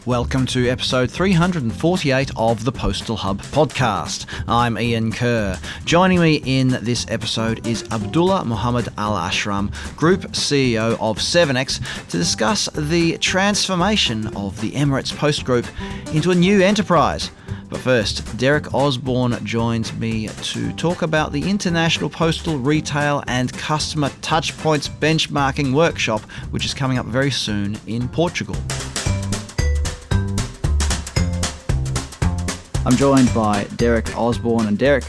Welcome to episode 348 of the Postal Hub podcast. I'm Ian Kerr. Joining me in this episode is Abdulla Mohammed Alashram, Group CEO of 7X, to discuss the transformation of the Emirates Post Group into a new enterprise. But first, Derek Osborne joins me to talk about the International Postal Retail and Customer Touchpoints Benchmarking Workshop, which is coming up very soon in Portugal. I'm joined by Derek Osborne, and Derek,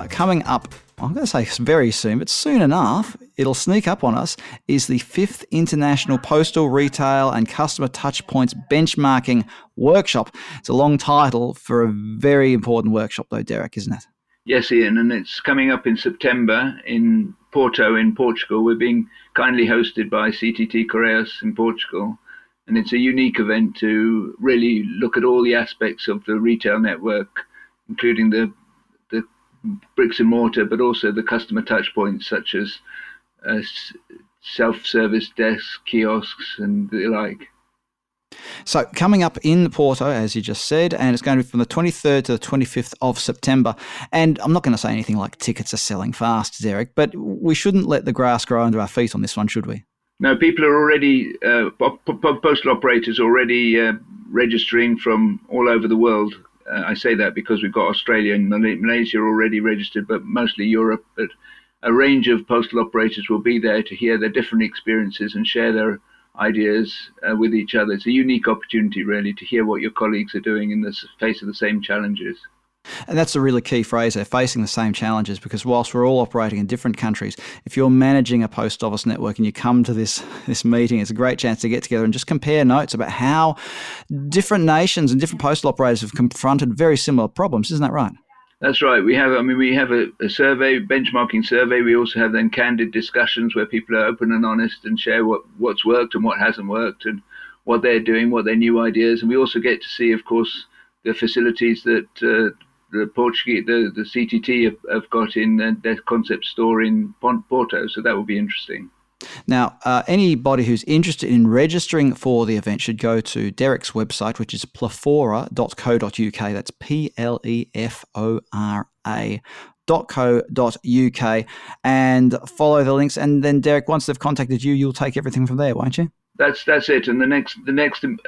coming up, I'm going to say very soon, but soon enough, it'll sneak up on us, is the 5th International Postal Retail and Customer Touchpoints Benchmarking Workshop. It's a long title for a very important workshop though, Derek, isn't it? Yes, Ian, and it's coming up in September in Porto in Portugal. We're being kindly hosted by CTT Correios in Portugal. And it's a unique event to really look at all the aspects of the retail network, including the bricks and mortar, but also the customer touch points such as self-service desks, kiosks, and the like. So coming up in Porto, as you just said, and it's going to be from the 23rd to the 25th of September. And I'm not going to say anything like tickets are selling fast, Derek, but we shouldn't let the grass grow under our feet on this one, should we? No, people are already, postal operators already registering from all over the world. I say that because we've got Australia and Malaysia already registered, but mostly Europe. But a range of postal operators will be there to hear their different experiences and share their ideas with each other. It's a unique opportunity, really, to hear what your colleagues are doing in the face of the same challenges. And that's a really key phrase there, facing the same challenges, because whilst we're all operating in different countries, if you're managing a post office network and you come to this meeting, it's a great chance to get together and just compare notes about how different nations and different postal operators have confronted very similar problems. Isn't that right? That's right. We have a survey, benchmarking survey. We also have then candid discussions where people are open and honest and share what's worked and what hasn't worked and what they're doing, what their new ideas. And we also get to see, of course, the facilities that the Portuguese, the CTT have got in their concept store in Porto. So that will be interesting. Now, anybody who's interested in registering for the event should go to Derek's website, which is plefora.co.uk. That's plefora.co.uk, and follow the links. And then, Derek, once they've contacted you, you'll take everything from there, won't you? That's it. And the next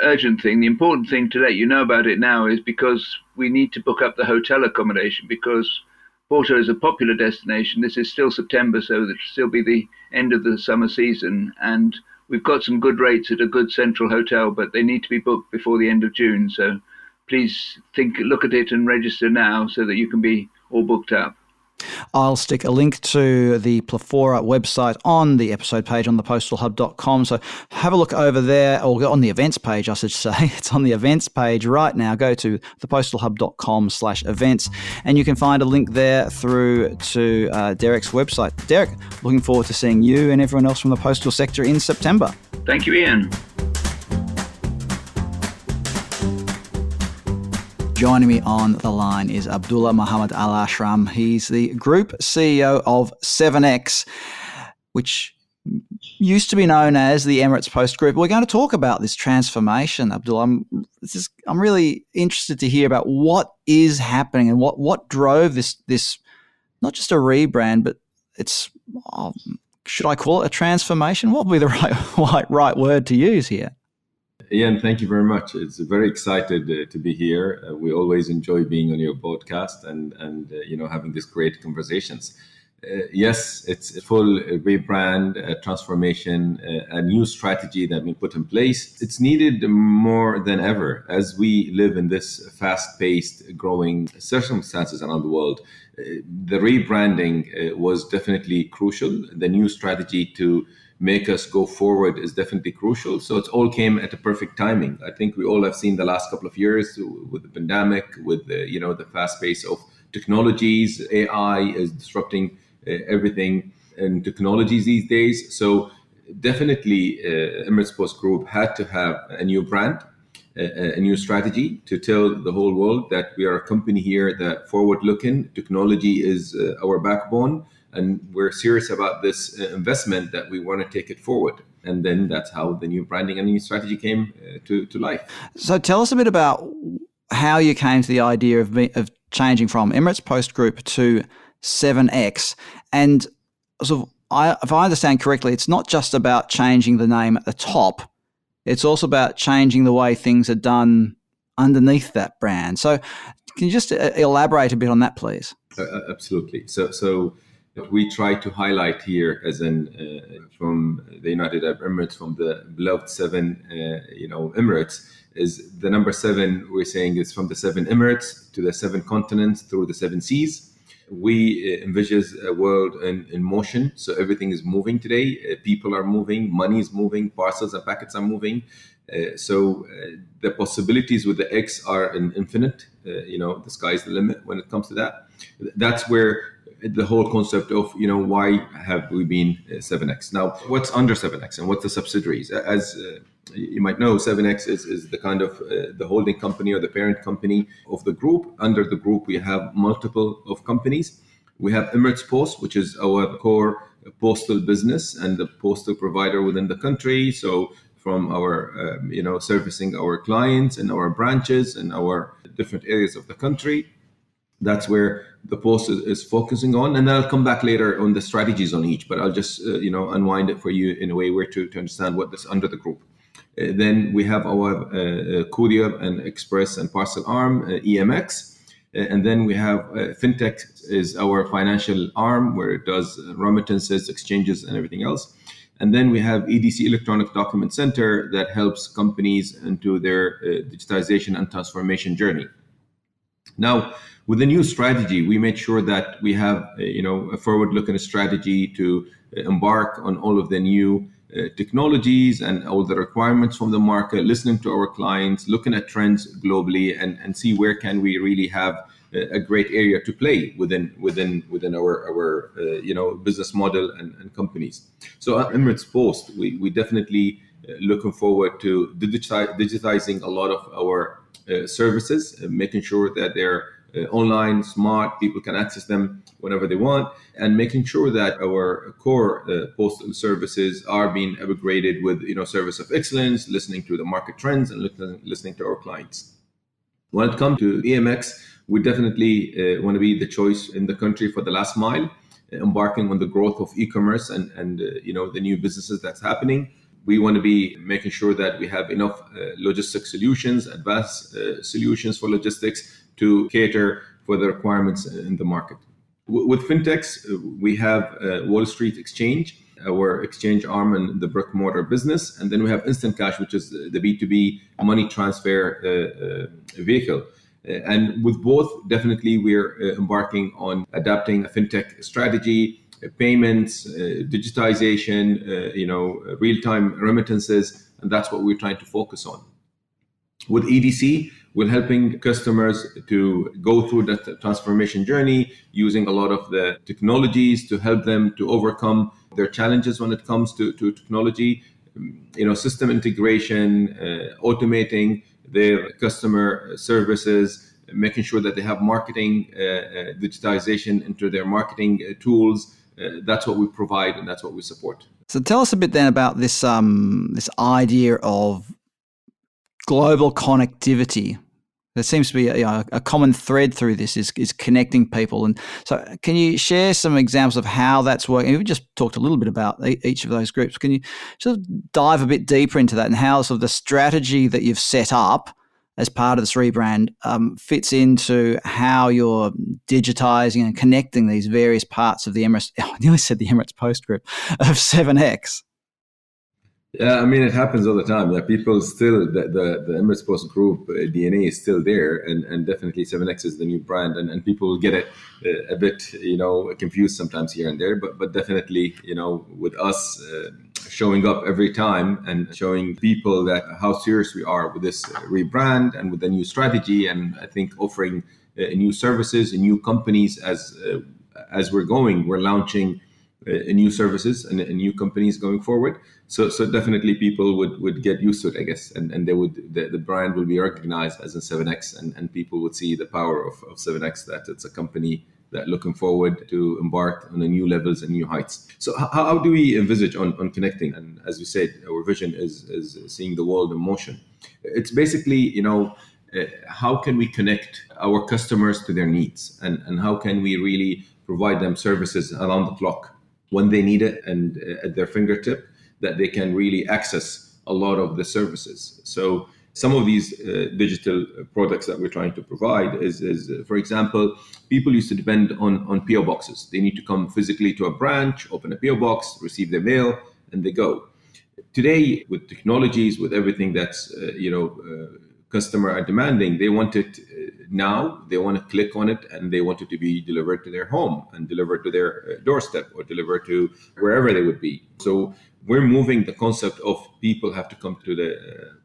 urgent thing, the important thing to let you know about it now is because we need to book up the hotel accommodation because Porto is a popular destination. This is still September, so it'll still be the end of the summer season. And we've got some good rates at a good central hotel, but they need to be booked before the end of June. So please look at it and register now so that you can be all booked up. I'll stick a link to the Plefora website on the episode page on thepostalhub.com. So have a look over there, or on the events page, I should say. It's on the events page right now. Go to thepostalhub.com/events, and you can find a link there through to Derek's website. Derek, looking forward to seeing you and everyone else from the postal sector in September. Thank you, Ian. Joining me on the line is Abdulla Mohammed Alashram. He's the Group CEO of 7X, which used to be known as the Emirates Post Group. We're going to talk about this transformation, Abdulla. I'm really interested to hear about what is happening and what drove this not just a rebrand, but it's, should I call it a transformation? What would be the right word to use here? Ian, thank you very much. It's very excited to be here. We always enjoy being on your podcast and having these great conversations. Yes, it's a full rebrand, transformation, a new strategy that we put in place. It's needed more than ever as we live in this fast-paced, growing circumstances around the world. The rebranding was definitely crucial. The new strategy to make us go forward is definitely crucial. So it all came at a perfect timing. I think we all have seen the last couple of years with the pandemic, with the fast pace of technologies. AI is disrupting everything in technologies these days. So definitely Emirates Post Group had to have a new brand, a new strategy to tell the whole world that we are a company here that forward-looking. Technology is our backbone, and we're serious about this investment that we want to take it forward. And then that's how the new branding and new strategy came to life. So tell us a bit about how you came to the idea of changing from Emirates Post Group to 7X. And sort of, if I understand correctly, it's not just about changing the name at the top. It's also about changing the way things are done underneath that brand. So can you just elaborate a bit on that, please? Absolutely. So what we try to highlight here, as in from the United Arab Emirates, from the beloved seven, Emirates, is the number seven. We're saying is from the seven Emirates to the seven continents through the seven seas. We envisage a world in motion. So everything is moving today. People are moving, money is moving, parcels and packets are moving. So the possibilities with the X are infinite. The sky's the limit when it comes to that. That's where the whole concept of, why have we been 7X? Now, what's under 7X and what's the subsidiaries? As you might know, 7X is the kind of the holding company or the parent company of the group. Under the group, we have multiple of companies. We have Emirates Post, which is our core postal business and the postal provider within the country. So from our, servicing our clients and our branches and our different areas of the country. That's where the post is focusing on. And then I'll come back later on the strategies on each, but I'll just, unwind it for you in a way where to understand what is under the group. Then we have our courier and express and parcel arm, EMX. And then we have Fintx is our financial arm where it does remittances, exchanges, and everything else. And then we have EDC, Electronic Document Center, that helps companies into their digitization and transformation journey. Now, with the new strategy, we made sure that we have a forward-looking strategy to embark on all of the new technologies and all the requirements from the market, listening to our clients, looking at trends globally, and see where can we really have a great area to play within our business model and companies. So at Emirates Post, we definitely looking forward to digitizing a lot of our services, making sure that they're online, smart, people can access them whenever they want, and making sure that our core postal services are being upgraded with service of excellence, listening to the market trends and listening to our clients. When it comes to EMX, we definitely want to be the choice in the country for the last mile, embarking on the growth of e-commerce and the new businesses that's happening. We want to be making sure that we have enough logistics solutions, advanced solutions for logistics to cater for the requirements in the market. With Fintx, we have Wall Street Exchange, our exchange arm in the brick mortar business. And then we have Instant Cash, which is the B2B money transfer vehicle. And with both, definitely we're embarking on adapting a fintech strategy, payments, digitization, real-time remittances, and that's what we're trying to focus on. With EDC, we're helping customers to go through that transformation journey using a lot of the technologies to help them to overcome their challenges when it comes to technology, system integration, automating their customer services, making sure that they have marketing, digitization into their marketing tools. That's what we provide and that's what we support. So tell us a bit then about this this idea of global connectivity. There seems to be a common thread through this is connecting people. And so can you share some examples of how that's working? We just talked a little bit about each of those groups. Can you sort of dive a bit deeper into that and how sort of the strategy that you've set up as part of this rebrand fits into how you're digitizing and connecting these various parts of the Emirates, I nearly said the Emirates Post Group, of 7X? Yeah, I mean, it happens all the time. Yeah, people still, the Emirates Post Group DNA is still there, and definitely 7X is the new brand, and people will get it a bit, confused sometimes here and there, but definitely, with us showing up every time and showing people that how serious we are with this rebrand and with the new strategy, and I think offering new services and new companies as we're going, we're launching new services and new companies going forward. So definitely people would get used to it, I guess, and they would the brand will be recognized as a 7X, and people would see the power of 7X, that it's a company that looking forward to embark on the new levels and new heights. So how do we envisage on connecting? And as you said, our vision is seeing the world in motion. It's basically, how can we connect our customers to their needs, and how can we really provide them services around the clock when they need it, and at their fingertip, that they can really access a lot of the services. So some of these digital products that we're trying to provide is, for example, people used to depend on PO boxes. They need to come physically to a branch, open a PO box, receive their mail, and they go. Today, with technologies, with everything that's customer are demanding, they want it now. They want to click on it, and they want it to be delivered to their home and delivered to their doorstep, or delivered to wherever they would be. So we're moving the concept of people have to come to the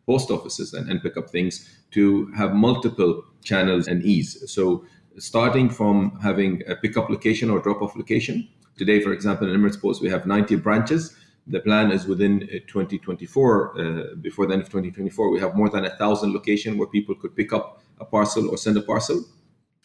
post offices and pick up things to have multiple channels and ease. So starting from having a pickup location or drop-off location. Today, for example, in Emirates Post, we have 90 branches. The plan is within 2024, before the end of 2024, we have more than 1,000 locations where people could pick up a parcel or send a parcel.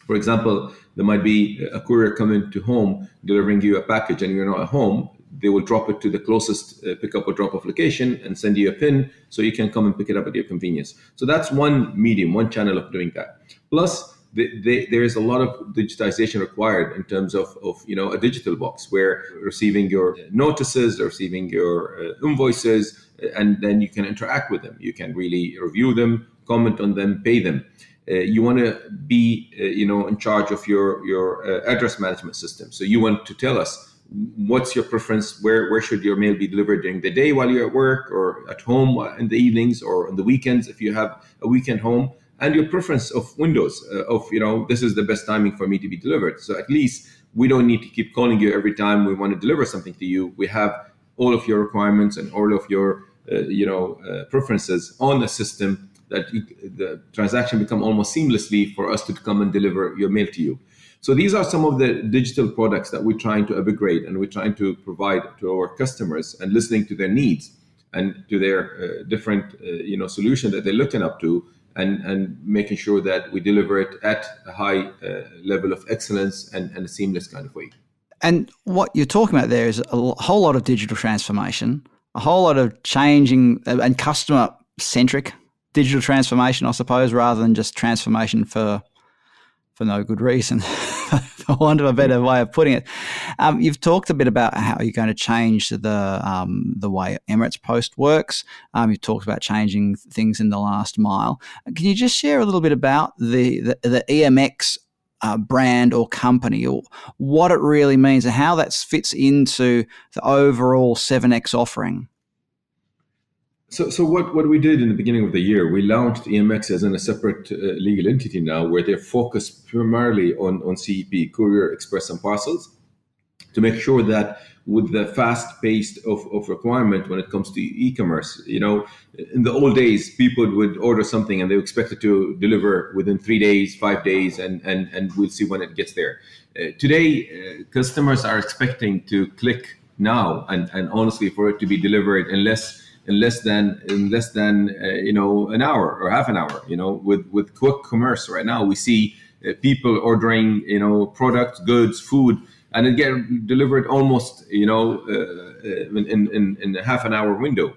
For example, there might be a courier coming to home, delivering you a package, and you're not at home. They will drop it to the closest pickup or drop-off location and send you a PIN so you can come and pick it up at your convenience. So that's one medium, one channel of doing that. Plus, there is a lot of digitization required in terms of a digital box, where receiving your notices, receiving your invoices, and then you can interact with them. You can really review them, comment on them, pay them. You want to be in charge of your address management system. So you want to tell us what's your preference, where should your mail be delivered during the day while you're at work, or at home in the evenings, or on the weekends if you have a weekend home, and your preference of windows of this is the best timing for me to be delivered. So at least we don't need to keep calling you every time we want to deliver something to you. We have all of your requirements and all of your preferences on the system, that the transaction become almost seamlessly for us to come and deliver your mail to you. So these are some of the digital products that we're trying to upgrade and we're trying to provide to our customers, and listening to their needs and to their different solution that they're looking up to, and making sure that we deliver it at a high level of excellence and a seamless kind of way. And what you're talking about there is a whole lot of digital transformation, a whole lot of changing and customer-centric digital transformation, I suppose, rather than just transformation for no good reason, for want of a better way of putting it. You've talked a bit about how you're going to change the way Emirates Post works. You've talked about changing things in the last mile. Can you just share a little bit about the EMX brand or company, or what it really means and how that fits into the overall 7X offering? So what we did in the beginning of the year, we launched EMX as in a separate legal entity now, where they're focused primarily on CEP, courier, express, and parcels, to make sure that with the fast pace of requirement when it comes to e-commerce, in the old days, people would order something and they expect it to deliver within 3 days, 5 days, and we'll see when it gets there. Today, customers are expecting to click now, and honestly, for it to be delivered in less than an hour or half an hour. With quick commerce right now, we see people ordering products, goods, food, and it get delivered almost in a half an hour window.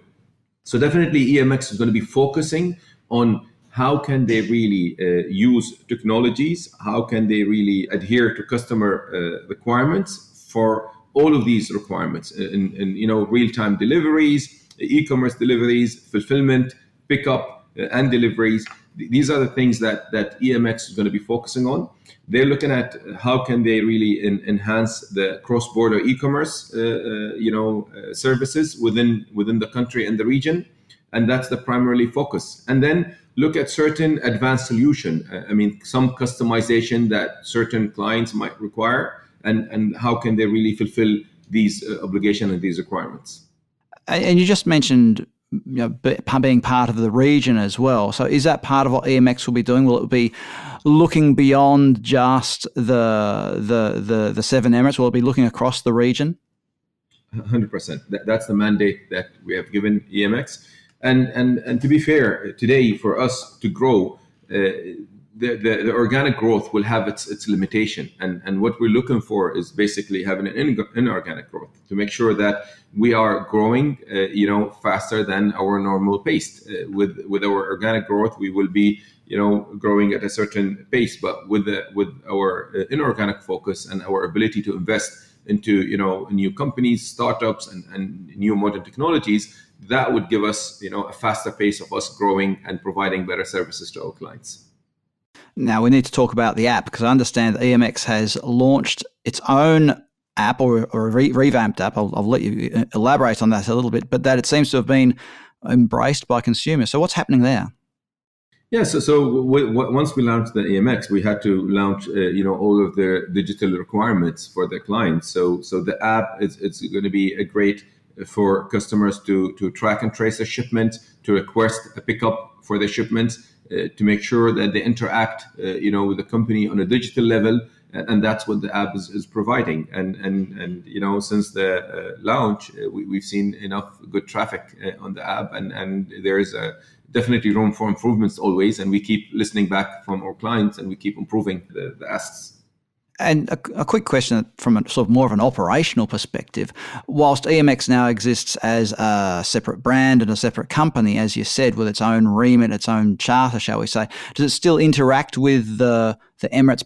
So definitely EMX is going to be focusing on how can they really use technologies, how can they really adhere to customer requirements for all of these requirements in real-time deliveries, e-commerce deliveries, fulfillment, pickup, and deliveries. These are the things that EMX is going to be focusing on. They're looking at how can they really enhance the cross-border e-commerce services within the country and the region, and that's the primarily focus. And then look at certain advanced solution. Some customization that certain clients might require, and how can they really fulfill these obligations and these requirements. And you just mentioned being part of the region as well. So is that part of what EMX will be doing? Will it be looking beyond just the 7 Emirates? Will it be looking across the region? 100%. That's the mandate that we have given EMX. And to be fair, today for us to grow, the organic growth will have its limitation, and what we're looking for is basically having an inorganic growth to make sure that we are growing faster than our normal pace. With our organic growth, we will be growing at a certain pace, but with our inorganic focus and our ability to invest into new companies, startups, and new modern technologies, that would give us a faster pace of us growing and providing better services to our clients. Now we need to talk about the app, because I understand that EMX has launched its own app or a revamped app. I'll let you elaborate on that a little bit, but that it seems to have been embraced by consumers. So what's happening there? Yeah, once we launched the EMX, we had to launch all of the digital requirements for the clients. So the app it's going to be a great for customers to track and trace a shipment, to request a pickup for the shipment, to make sure that they interact with the company on a digital level, and that's what the app is providing. And since the launch, we've seen enough good traffic on the app, and there is definitely room for improvements always, and we keep listening back from our clients and we keep improving the asks. And a quick question from a sort of more of an operational perspective. Whilst EMX now exists as a separate brand and a separate company, as you said, with its own remit, its own charter, shall we say, does it still interact with the Emirates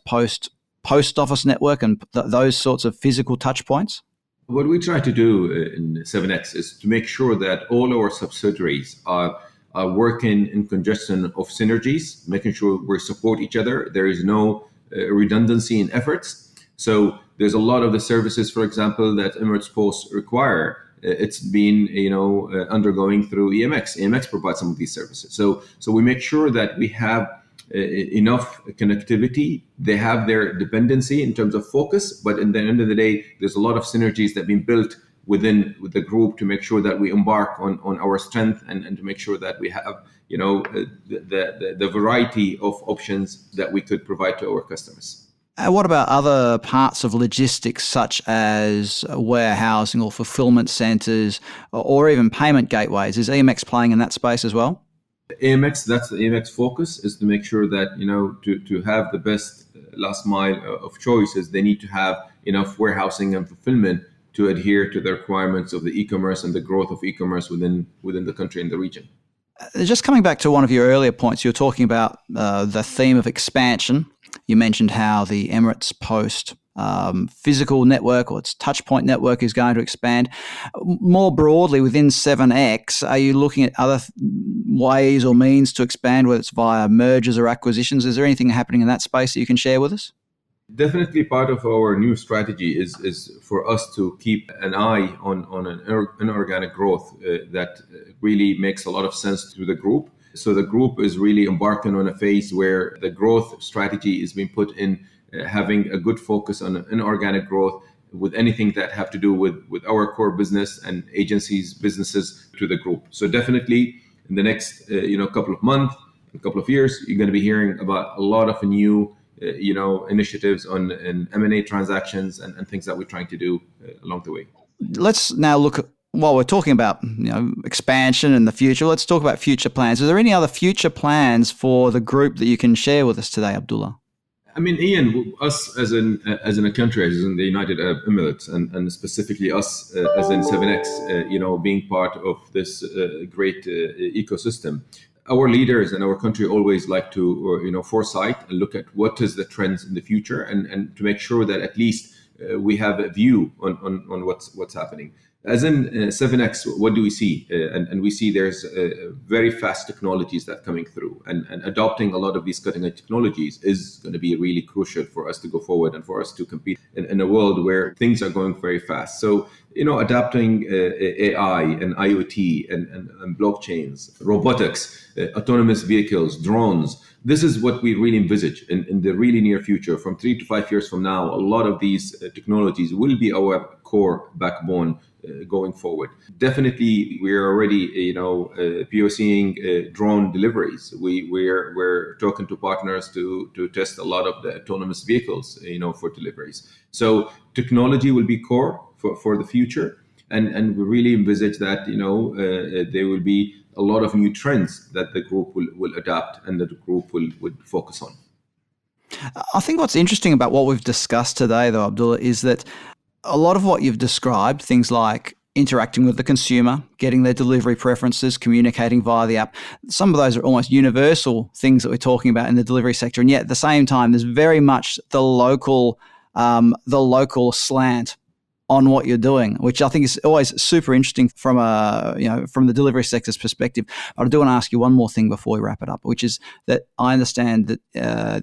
Post office network and those sorts of physical touch points? What we try to do in 7X is to make sure that all our subsidiaries are working in conjunction of synergies, making sure we support each other. There is no redundancy in efforts. So there's a lot of the services, for example, that Emirates Post require. It's been undergoing through EMX. EMX provides some of these services. So we make sure that we have enough connectivity. They have their dependency in terms of focus, but in the end of the day, there's a lot of synergies that have been built with the group to make sure that we embark on our strength and to make sure that we have the variety of options that we could provide to our customers. What about other parts of logistics, such as warehousing or fulfillment centres or even payment gateways? Is EMX playing in that space as well? AMX, that's the AMX focus, is to make sure that to have the best last mile of choices, they need to have enough warehousing and fulfillment to adhere to the requirements of the e-commerce and the growth of e-commerce within the country and the region. Just coming back to one of your earlier points, you were talking about the theme of expansion. You mentioned how the Emirates Post physical network or its touchpoint network is going to expand. More broadly, within 7X, are you looking at other ways or means to expand, whether it's via mergers or acquisitions? Is there anything happening in that space that you can share with us? Definitely part of our new strategy is for us to keep an eye on an inorganic growth that really makes a lot of sense to the group. So the group is really embarking on a phase where the growth strategy is being put in, having a good focus on inorganic growth with anything that have to do with our core business and agencies, businesses to the group. So definitely in the next couple of months, a couple of years, you're going to be hearing about a lot of new initiatives on M&A transactions and things that we're trying to do along the way. Let's now look at, while we're talking about expansion in the future, let's talk about future plans. Are there any other future plans for the group that you can share with us today, Abdullah? I mean, Ian, us as in a country, as in the United Arab Emirates, and specifically us as in 7X, being part of this great ecosystem. Our leaders in our country always like to, foresight and look at what is the trends in the future, and to make sure that at least we have a view on what's happening. As in 7X, what do we see? And we see there's very fast technologies that are coming through, and adopting a lot of these cutting edge technologies is going to be really crucial for us to go forward and for us to compete in a world where things are going very fast. So, adapting AI and IoT and blockchains, robotics, autonomous vehicles, drones. This is what we really envisage in the really near future. From 3 to 5 years from now, a lot of these technologies will be our core backbone going forward. Definitely, we're already, POCing drone deliveries. We're talking to partners to test a lot of the autonomous vehicles, for deliveries. So technology will be core for the future, and we really envisage that there will be a lot of new trends that the group will adapt and that the group would focus on. I think what's interesting about what we've discussed today, though, Abdullah, is that a lot of what you've described, things like interacting with the consumer, getting their delivery preferences, communicating via the app, some of those are almost universal things that we're talking about in the delivery sector. And yet at the same time, there's very much the local slant on what you're doing, which I think is always super interesting from the delivery sector's perspective. But I do want to ask you one more thing before we wrap it up, which is that I understand that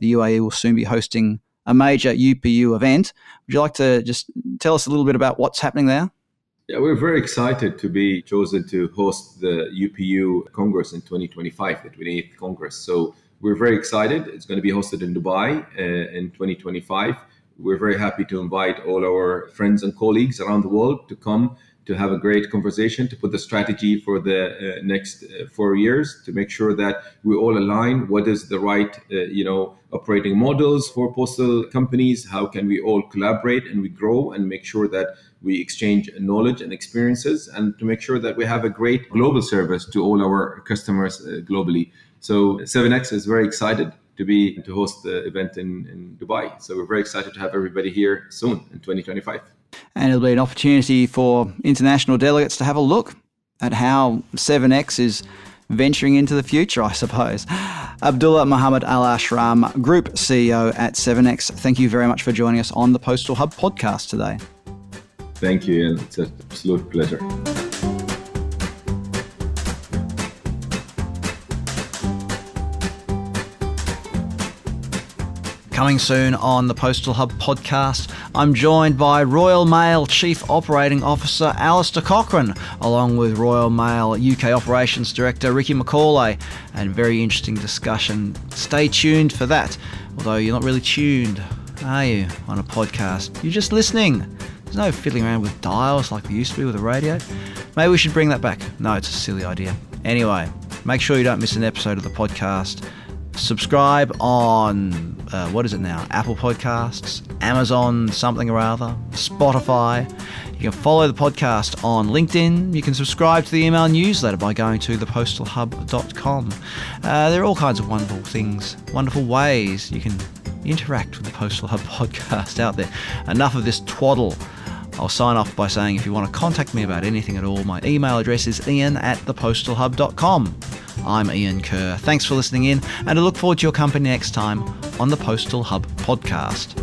the UAE will soon be hosting a major UPU event. Would you like to just tell us a little bit about what's happening there? Yeah, we're very excited to be chosen to host the UPU Congress in 2025, the 28th Congress. So we're very excited. It's going to be hosted in Dubai in 2025. We're very happy to invite all our friends and colleagues around the world to come to have a great conversation, to put the strategy for the next 4 years, to make sure that we all align what is the right, operating models for postal companies, how can we all collaborate and we grow and make sure that we exchange knowledge and experiences, and to make sure that we have a great global service to all our customers globally. So 7X is very excited to host the event in Dubai. So we're very excited to have everybody here soon in 2025. And it'll be an opportunity for international delegates to have a look at how 7X is venturing into the future, I suppose. Abdulla Mohammed Alashram, Group CEO at 7X, thank you very much for joining us on the Postal Hub podcast today. Thank you, Ian. It's an absolute pleasure. Coming soon on the Postal Hub podcast, I'm joined by Royal Mail Chief Operating Officer Alistair Cochrane, along with Royal Mail UK Operations Director Ricky McCauley, and very interesting discussion. Stay tuned for that, although you're not really tuned, are you, on a podcast? You're just listening. There's no fiddling around with dials like there used to be with the radio. Maybe we should bring that back. No, it's a silly idea. Anyway, make sure you don't miss an episode of the podcast. Subscribe on, what is it now? Apple Podcasts, Amazon something or other, Spotify. You can follow the podcast on LinkedIn. You can subscribe to the email newsletter by going to thepostalhub.com. There are all kinds of wonderful things, wonderful ways you can interact with the Postal Hub podcast out there. Enough of this twaddle. I'll sign off by saying if you want to contact me about anything at all, my email address is ian@thepostalhub.com. I'm Ian Kerr. Thanks for listening in, and I look forward to your company next time on the Postal Hub podcast.